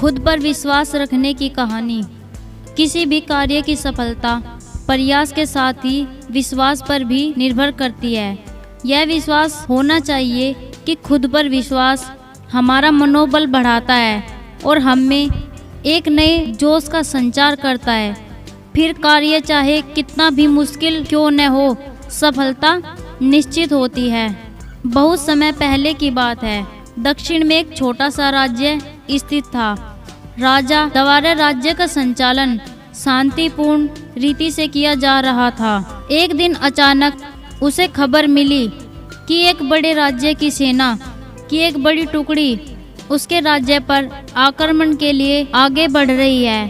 खुद पर विश्वास रखने की कहानी। किसी भी कार्य की सफलता प्रयास के साथ ही विश्वास पर भी निर्भर करती है। यह विश्वास होना चाहिए कि खुद पर विश्वास हमारा मनोबल बढ़ाता है और हमें एक नए जोश का संचार करता है। फिर कार्य चाहे कितना भी मुश्किल क्यों न हो, सफलता निश्चित होती है। बहुत समय पहले की बात है। दक्षिण में एक छोटा सा राज्य स्थित था। राजा द्वारा राज्य का संचालन शांतिपूर्ण रीति से किया जा रहा था। एक दिन अचानक उसे खबर मिली कि एक बड़े राज्य की सेना की एक बड़ी टुकड़ी उसके राज्य पर आक्रमण के लिए आगे बढ़ रही है।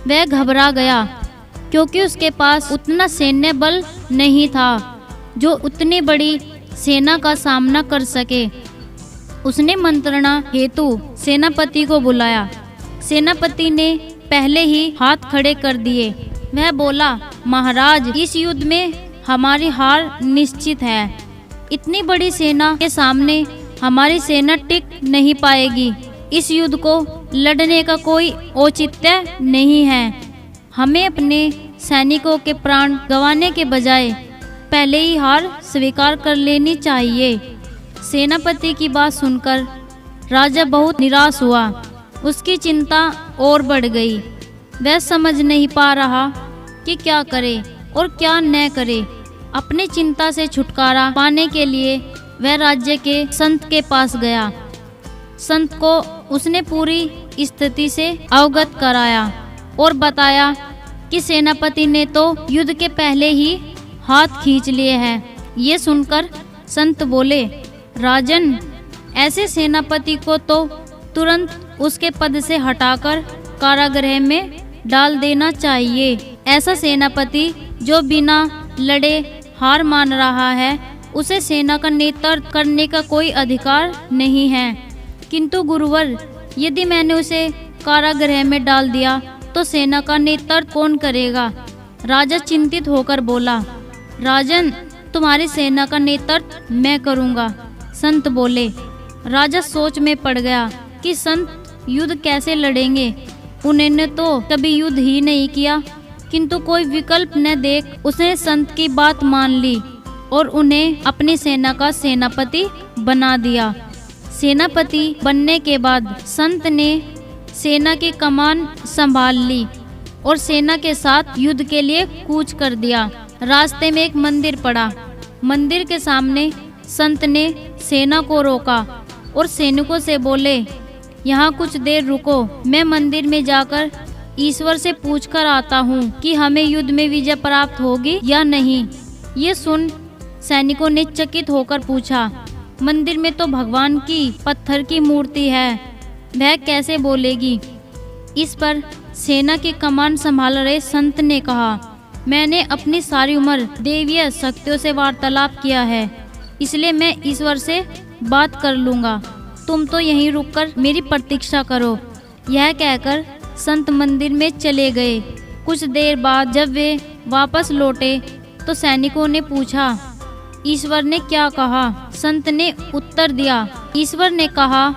वह घबरा गया क्योंकि उसके पास उतना सैन्य बल नहीं था जो उतनी बड़ी सेना का सामना कर सके। उसने मंत्रणा हेतु सेनापति को बुलाया। सेनापति ने पहले ही हाथ खड़े कर दिए। वह बोला, महाराज, इस युद्ध में हमारी हार निश्चित है। इतनी बड़ी सेना के सामने हमारी सेना टिक नहीं पाएगी। इस युद्ध को लड़ने का कोई औचित्य नहीं है। हमें अपने सैनिकों के प्राण गंवाने के बजाय पहले ही हार स्वीकार कर लेनी चाहिए। सेनापति की बात सुनकर राजा बहुत निराश हुआ। उसकी चिंता और बढ़ गई। वह समझ नहीं पा रहा कि क्या करे और क्या न करे। अपनी चिंता से छुटकारा पाने के लिए वह राज्य के संत के पास गया। संत को उसने पूरी स्थिति से अवगत कराया और बताया कि सेनापति ने तो युद्ध के पहले ही हाथ खींच लिए हैं। ये सुनकर संत बोले, राजन, ऐसे सेनापति को तो तुरंत उसके पद से हटाकर कारागृह में डाल देना चाहिए। ऐसा सेनापति जो बिना लड़े हार मान रहा है, उसे सेना का नेतृत्व करने का कोई अधिकार नहीं है। किंतु गुरुवर, यदि मैंने उसे कारागृह में डाल दिया तो सेना का नेतृत्व कौन करेगा? राजा चिंतित होकर बोला, राजन, तुम्हारी सेना का नेतृत्व मैं करूँगा। संत बोले। राजा सोच में पड़ गया कि संत युद्ध कैसे लड़ेंगे। उन्होंने तो कभी युद्ध ही नहीं किया, किंतु कोई विकल्प न देख उसने संत की बात मान ली और उन्हें अपनी सेना का सेनापति बना दिया। सेनापति बनने के बाद संत ने सेना की कमान संभाल ली और सेना के साथ युद्ध के लिए कूच कर दिया। रास्ते में एक मंदिर पड़ा। मंदिर के सामने संत ने सेना को रोका और सैनिकों से बोले, यहाँ कुछ देर रुको, मैं मंदिर में जाकर ईश्वर से पूछकर आता हूँ कि हमें युद्ध में विजय प्राप्त होगी या नहीं। ये सुन सैनिकों ने चकित होकर पूछा, मंदिर में तो भगवान की पत्थर की मूर्ति है, वह कैसे बोलेगी? इस पर सेना की कमान संभाल रहे संत ने कहा, मैंने अपनी सारी उम्र देवीय शक्तियों से वार्तालाप किया है, इसलिए मैं ईश्वर से बात कर लूँगा। तुम तो यहीं रुककर मेरी प्रतीक्षा करो। यह कहकर संत मंदिर में चले गए। कुछ देर बाद जब वे वापस लौटे तो सैनिकों ने पूछा, ईश्वर ने क्या कहा? संत ने उत्तर दिया, ईश्वर ने कहा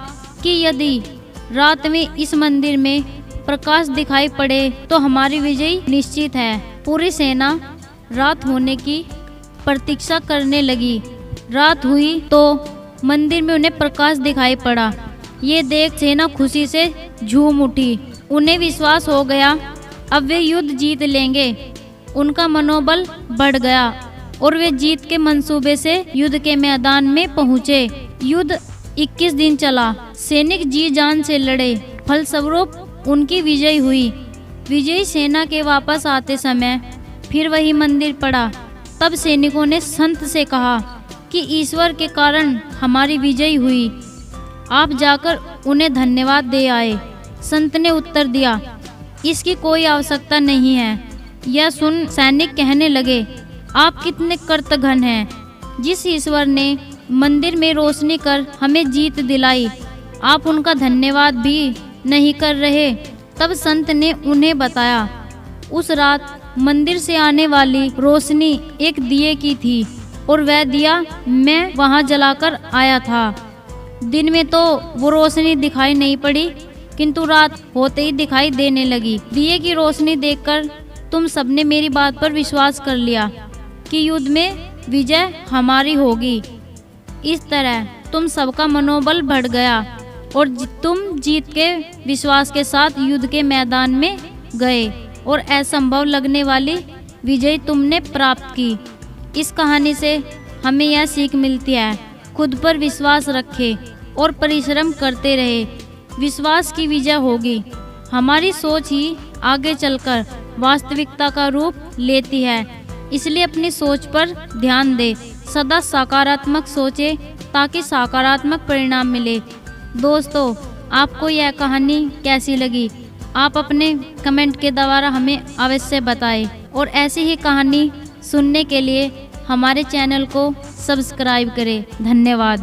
कि यदि रात में इस मंदिर में प्रकाश दिखाई पड़े तो हमारी विजय निश्चित है। पूरी सेना रात होने की प्रतीक्षा करने लगी। रात हुई तो मंदिर में उन्हें प्रकाश दिखाई पड़ा। ये देख सेना खुशी से झूम उठी। उन्हें विश्वास हो गया अब वे युद्ध जीत लेंगे। उनका मनोबल बढ़ गया और वे जीत के मंसूबे से युद्ध के मैदान में पहुँचे। युद्ध 21 दिन चला। सैनिक जी जान से लड़े। फलस्वरूप उनकी विजय हुई। विजयी सेना के वापस आते समय फिर वही मंदिर पड़ा। तब सैनिकों ने संत से कहा कि ईश्वर के कारण हमारी विजय हुई, आप जाकर उन्हें धन्यवाद दे आए। संत ने उत्तर दिया, इसकी कोई आवश्यकता नहीं है। यह सुन सैनिक कहने लगे, आप कितने कर्तघन हैं। जिस ईश्वर ने मंदिर में रोशनी कर हमें जीत दिलाई, आप उनका धन्यवाद भी नहीं कर रहे। तब संत ने उन्हें बताया, उस रात मंदिर से आने वाली रोशनी एक दिए की थी और वह दिया मैं वहां जलाकर आया था। दिन में तो वो रोशनी दिखाई नहीं पड़ी, किंतु रात होते ही दिखाई देने लगी। दिए की रोशनी देखकर तुम सबने मेरी बात पर विश्वास कर लिया कि युद्ध में विजय हमारी होगी। इस तरह तुम सबका मनोबल बढ़ गया और तुम जीत के विश्वास के साथ युद्ध के मैदान में गए और असंभव लगने वाली विजय तुमने प्राप्त की। इस कहानी से हमें यह सीख मिलती है, खुद पर विश्वास रखें और परिश्रम करते रहे, विश्वास की विजय होगी। हमारी सोच ही आगे चलकर वास्तविकता का रूप लेती है, इसलिए अपनी सोच पर ध्यान दें, सदा सकारात्मक सोचें ताकि सकारात्मक परिणाम मिले। दोस्तों, आपको यह कहानी कैसी लगी? आप अपने कमेंट के द्वारा हमें अवश्य बताएं और ऐसी ही कहानी सुनने के लिए हमारे चैनल को सब्सक्राइब करें। धन्यवाद।